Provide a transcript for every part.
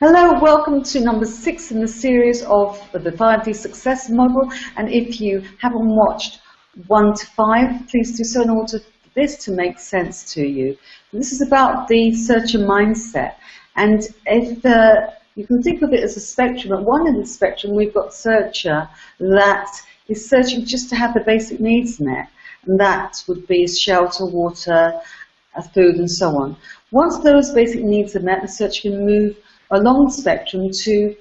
Hello, welcome to number 6 in the series of the 5D success model. And if you haven't watched 1 to 5, please do so in order for this to make sense to you. This is about the searcher mindset. And if you can think of it as a spectrum, at one end of the spectrum we've got searcher that is searching just to have the basic needs met. And that would be shelter, water, food and so on. Once those basic needs are met, the searcher can move along the spectrum to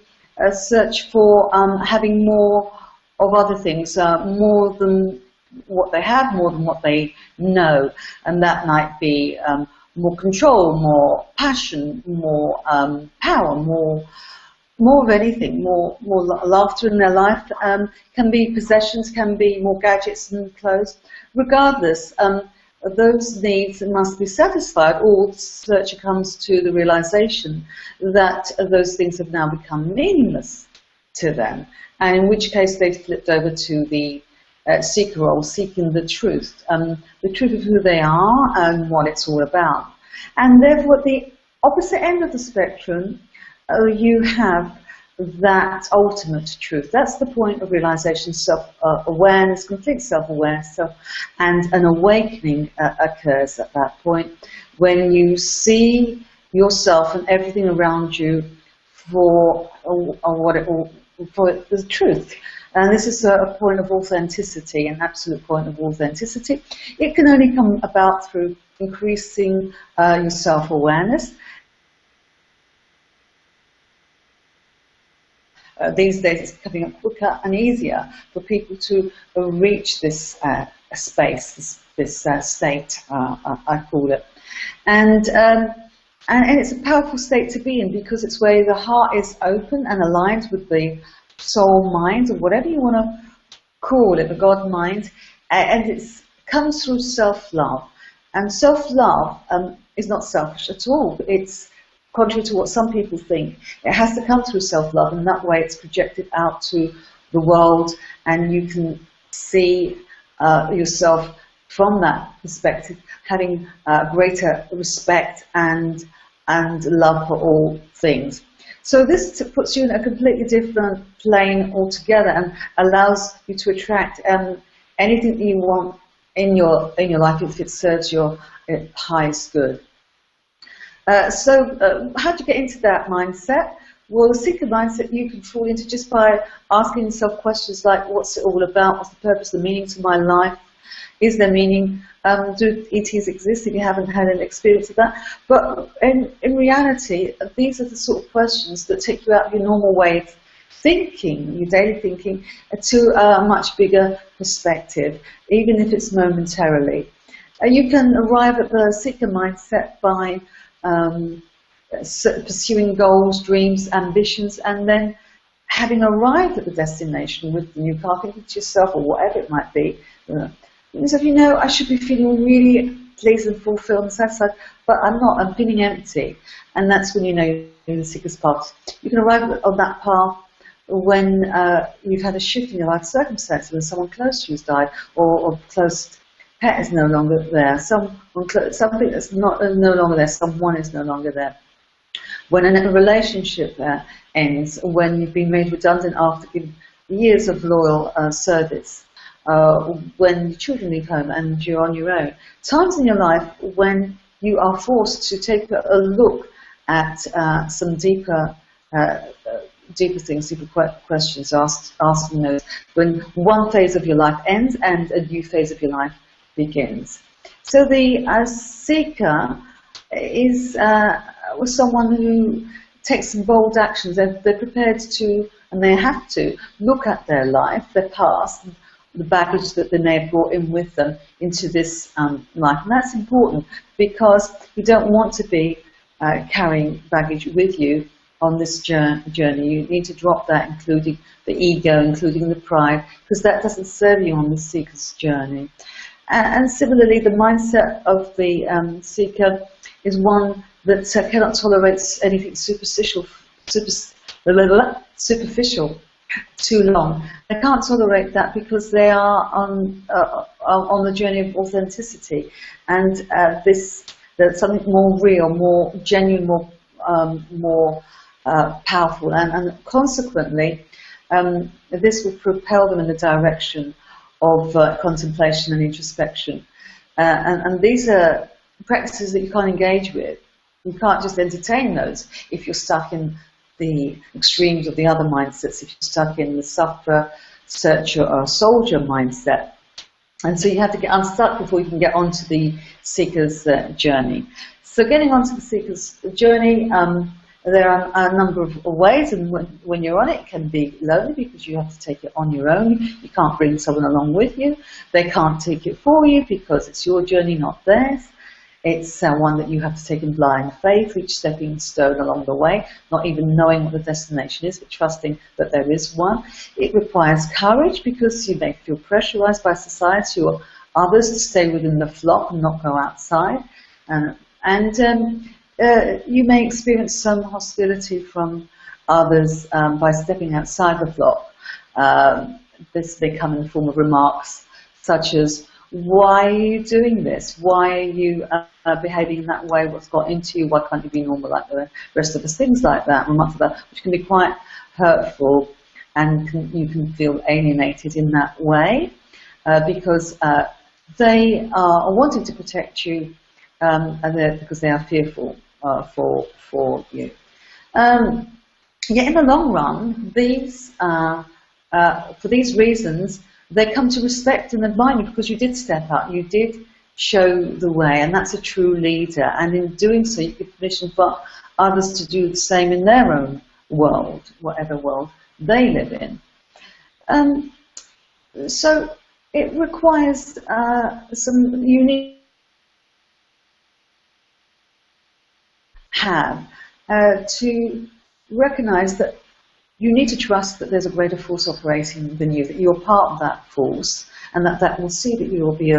search for having more of other things, more than what they have, more than what they know. And that might be more control, more passion, more power, more of anything, more laughter in their life. Can be possessions, can be more gadgets and clothes. Regardless, those needs must be satisfied, or the searcher comes to the realization that those things have now become meaningless to them, and in which case they've flipped over to the seeker role, seeking the truth of who they are and what it's all about. And therefore, at the opposite end of the spectrum, you have that ultimate truth. That's the point of realization, self-awareness, complete self-awareness, and an awakening occurs at that point when you see yourself and everything around you for the truth. And this is a point of authenticity, an absolute point of authenticity. It can only come about through increasing your self-awareness. These days it's becoming quicker and easier for people to reach this space, this state, I call it. And it's a powerful state to be in, because it's where the heart is open and aligned with the soul mind, or whatever you want to call it, the God mind, and it comes through self-love. And self-love is not selfish at all. It's contrary to what some people think. It has to come through self-love, and that way it's projected out to the world, and you can see yourself from that perspective, having greater respect and love for all things. So this puts you in a completely different plane altogether, and allows you to attract anything that you want in your life if it serves your highest good. How do you get into that mindset? Well, the seeker mindset you can fall into just by asking yourself questions like, what's it all about? What's the purpose, the meaning to my life? Is there meaning? Do ETs exist if you haven't had an experience of that? But in reality, these are the sort of questions that take you out of your normal way of thinking, your daily thinking, to a much bigger perspective, even if it's momentarily. You can arrive at the seeker mindset by pursuing goals, dreams, ambitions, and then having arrived at the destination with the new car, thinking to yourself, or whatever it might be, so you know, I should be feeling really pleased and fulfilled and satisfied, but I'm not, I'm feeling empty. And that's when you know you're in the seeker's path. You can arrive on that path when you've had a shift in your life circumstances, when someone close to you has died, or close pet is no longer there, something that's no longer there, someone is no longer there. When a relationship ends, when you've been made redundant after years of loyal service, when your children leave home and you're on your own. Times in your life when you are forced to take a look at some deeper things, deeper questions, asking those, when one phase of your life ends and a new phase of your life begins. So the seeker is someone who takes some bold actions. They're prepared to, and they have to, look at their life, their past, the baggage that they may have brought in with them into this life. And that's important, because you don't want to be carrying baggage with you on this journey. You need to drop that, including the ego, including the pride, because that doesn't serve you on the seeker's journey. And similarly, the mindset of the seeker is one that cannot tolerate anything superficial too long. They can't tolerate that, because they are on the journey of authenticity, and there's something more real, more genuine, more powerful, and consequently, this will propel them in the direction of contemplation and introspection. And these are practices that you can't engage with. You can't just entertain those if you're stuck in the extremes of the other mindsets, if you're stuck in the sufferer, searcher, or soldier mindset. And so you have to get unstuck before you can get onto the seeker's journey. So getting onto the seeker's journey, there are a number of ways, and when you're on it, it can be lonely because you have to take it on your own. You can't bring someone along with you. They can't take it for you because it's your journey, not theirs. It's one that you have to take in blind faith, each stepping stone along the way, not even knowing what the destination is, but trusting that there is one. It requires courage because you may feel pressurized by society or others to stay within the flock and not go outside. You may experience some hostility from others by stepping outside the flock. This may come in the form of remarks such as, why are you doing this? Why are you behaving in that way? What's got into you? Why can't you be normal like the rest of us? Things like that, remarks like that, which can be quite hurtful, and you can feel alienated in that way because they are wanting to protect you because they are fearful for you. Yet in the long run, for these reasons, they come to respect and admire you because you did step up, you did show the way, and that's a true leader. And in doing so, you give permission for others to do the same in their own world, whatever world they live in. So it requires some unique to recognize that you need to trust that there's a greater force operating than you, that you're part of that force, and that will see that you will be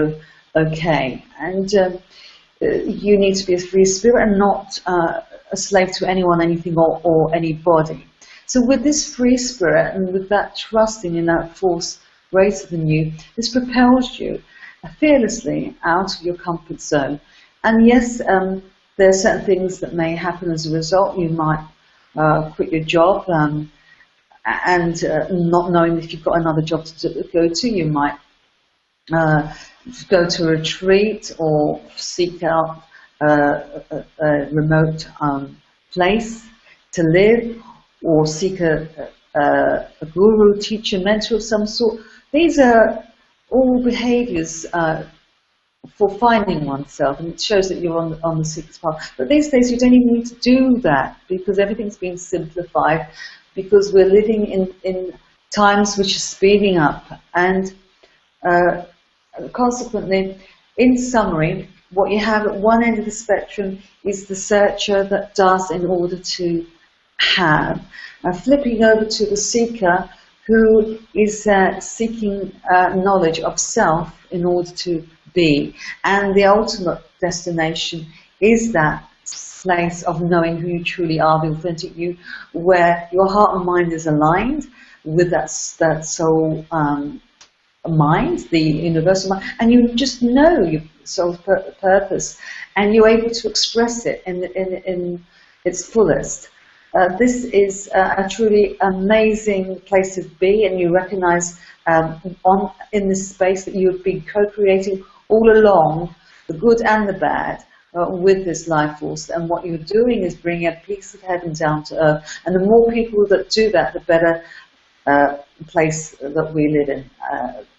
okay. And you need to be a free spirit and not a slave to anyone, anything, or anybody. So with this free spirit and with that trusting in that force greater than you, this propels you fearlessly out of your comfort zone. And yes, there are certain things that may happen as a result. You might quit your job and not knowing if you've got another job to go to. You might go to a retreat or seek out a remote place to live, or seek a guru, teacher, mentor of some sort. These are all behaviors for finding oneself, and it shows that you're on the seeker's path. But these days you don't even need to do that because everything's been simplified, because we're living in times which are speeding up. And consequently, in summary, what you have at one end of the spectrum is the searcher that does in order to have. Flipping over to the seeker, who is seeking knowledge of self in order to be. And the ultimate destination is that place of knowing who you truly are, the authentic you, where your heart and mind is aligned with that soul mind, the universal mind, and you just know your soul's purpose, and you're able to express it in its fullest. This is a truly amazing place to be, and you recognize in this space that you have been co-creating all along, the good and the bad, with this life force. And what you're doing is bringing a piece of heaven down to earth. And the more people that do that, the better place that we live in,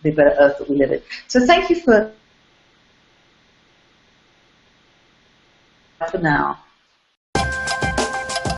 the better earth that we live in. So thank you for now.